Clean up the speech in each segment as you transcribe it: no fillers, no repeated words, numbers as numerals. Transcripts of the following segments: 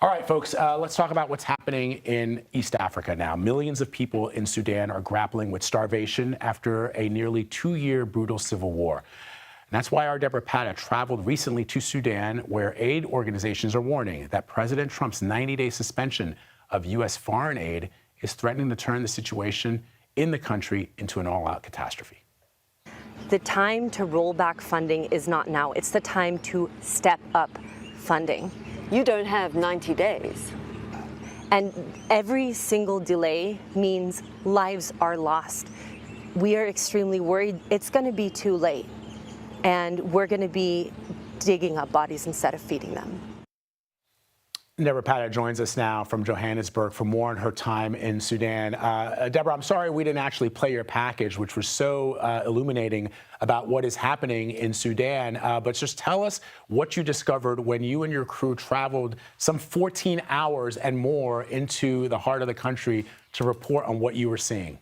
All right, folks, let's talk about what's happening in East Africa now. Millions of people in Sudan are grappling with starvation after a nearly 2-year brutal civil war. And that's why our Debora Patta traveled recently to Sudan, where aid organizations are warning that President Trump's 90-day suspension of U.S. foreign aid is threatening to turn the situation in the country into an all-out catastrophe. The time to roll back funding is not now. It's the time to step up funding. You don't have 90 days. And every single delay means lives are lost. We are extremely worried it's going to be too late, and we're going to be digging up bodies instead of feeding them. Debora Patta joins us now from Johannesburg for more on her time in Sudan. Debora, I'm sorry we didn't actually play your package, which was so illuminating about what is happening in Sudan. But just tell us what you discovered when you and your crew traveled some 14 hours and more into the heart of the country to report on what you were seeing.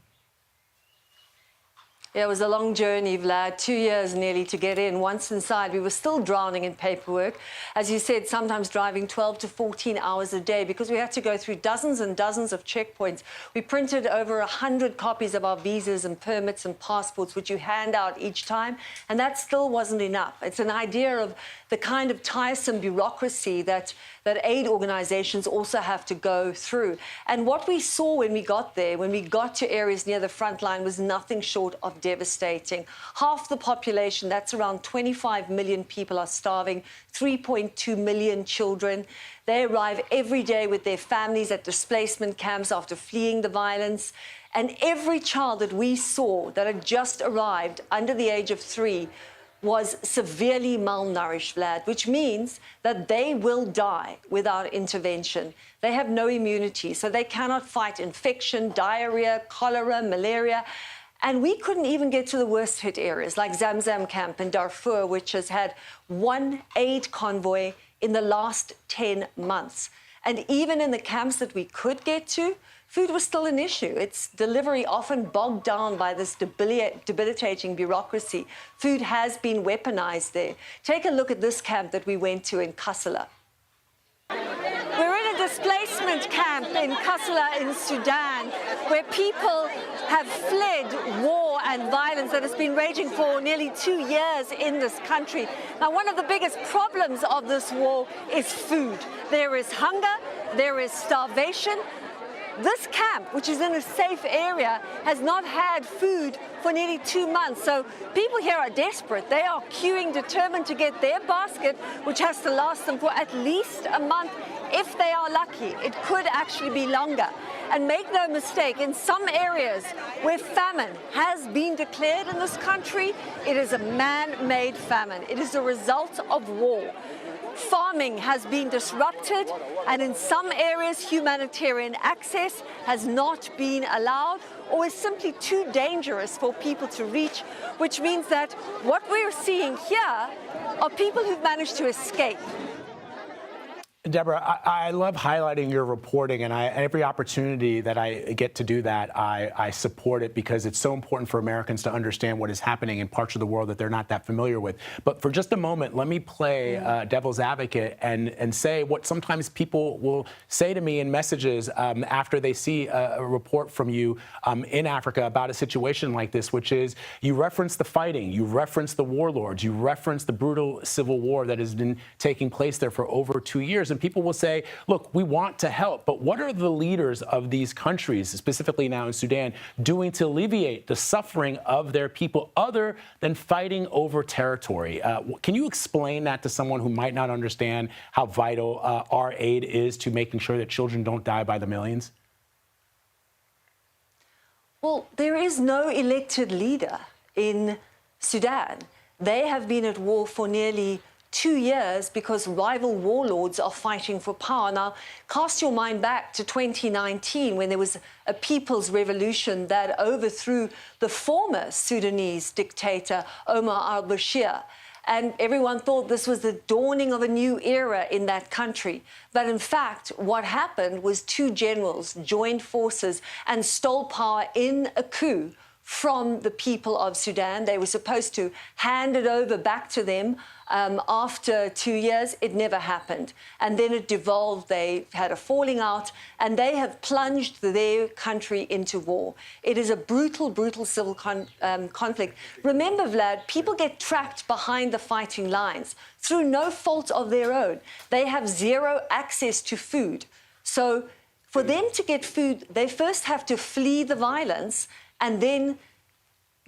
Yeah, it was a long journey, Vlad, 2 years nearly to get in. Once inside, we were still drowning in paperwork. As you said, sometimes driving 12 to 14 hours a day because we had to go through dozens and dozens of checkpoints. We printed over 100 copies of our visas and permits and passports, which you hand out each time, and that still wasn't enough. It's an idea of the kind of tiresome bureaucracy that aid organizations also have to go through. And what we saw when we got there, when we got to areas near the front line, was nothing short of devastating. Half the population, that's around 25 million people, are starving, 3.2 million children. They arrive every day with their families at displacement camps after fleeing the violence. And every child that we saw that had just arrived under the age of 3 was severely malnourished, Vlad, which means that they will die without intervention. They have no immunity, so they cannot fight infection, diarrhea, cholera, malaria. And we couldn't even get to the worst hit areas like Zamzam camp in Darfur, which has had one aid convoy in the last 10 months. And even in the camps that we could get to, food was still an issue. Its delivery often bogged down by this debilitating bureaucracy. Food has been weaponized there. Take a look at this camp that we went to in Kassala. We're in a displacement camp in Kassala in Sudan, where people have fled war and violence that has been raging for nearly 2 years in this country. Now, one of the biggest problems of this war is food. There is hunger, there is starvation. This camp, which is in a safe area, has not had food for nearly 2 months. So people here are desperate. They are queuing, determined to get their basket, which has to last them for at least a month. If they are lucky, it could actually be longer. And make no mistake, in some areas where famine has been declared in this country, it is a man-made famine. It is a result of war. Farming has been disrupted, and in some areas humanitarian access has not been allowed or is simply too dangerous for people to reach, which means that what we're seeing here are people who've managed to escape. Debora, I love highlighting your reporting, and every opportunity that I get to do that, I support it because it's so important for Americans to understand what is happening in parts of the world that they're not that familiar with. But for just a moment, let me play devil's advocate and say what sometimes people will say to me in messages after they see a report from you in Africa about a situation like this, which is you reference the fighting, you reference the warlords, you reference the brutal civil war that has been taking place there for over 2 years. And people will say, look, we want to help, but what are the leaders of these countries, specifically now in Sudan, doing to alleviate the suffering of their people other than fighting over territory? Can you explain that to someone who might not understand how vital our aid is to making sure that children don't die by the millions? Well, there is no elected leader in Sudan. They have been at war for nearly 2 years because rival warlords are fighting for power. Now, cast your mind back to 2019 when there was a people's revolution that overthrew the former Sudanese dictator, Omar al-Bashir. And everyone thought this was the dawning of a new era in that country. But in fact, what happened was 2 generals joined forces and stole power in a coup from the people of Sudan. They were supposed to hand it over back to them after 2 years. It never happened. And then it devolved. They had a falling out, and they have plunged their country into war. It is a brutal, brutal civil conflict. Remember, Vlad, people get trapped behind the fighting lines through no fault of their own. They have zero access to food. So for them to get food, they first have to flee the violence and then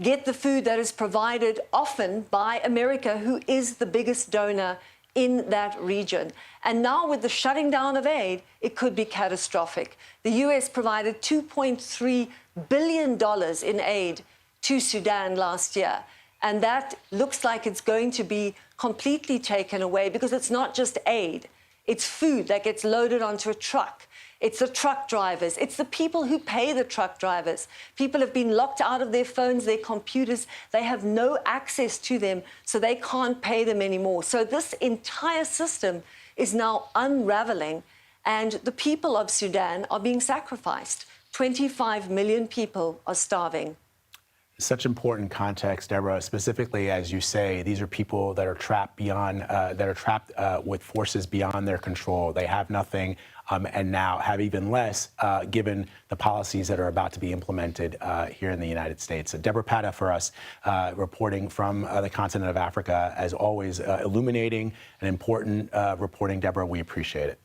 get the food that is provided often by America, who is the biggest donor in that region. And now with the shutting down of aid, it could be catastrophic. The US provided $2.3 billion in aid to Sudan last year. And that looks like it's going to be completely taken away, because it's not just aid. It's food that gets loaded onto a truck. It's the truck drivers. It's the people who pay the truck drivers. People have been locked out of their phones, their computers. They have no access to them, so they can't pay them anymore. So this entire system is now unraveling, and the people of Sudan are being sacrificed. 25 million people are starving. Such important context, Debora. Specifically, as you say, these are people that are trapped with forces beyond their control. They have nothing, and now have even less, given the policies that are about to be implemented here in the United States. So Debora Patta for us, reporting from the continent of Africa, as always, illuminating and important reporting. Debora, we appreciate it.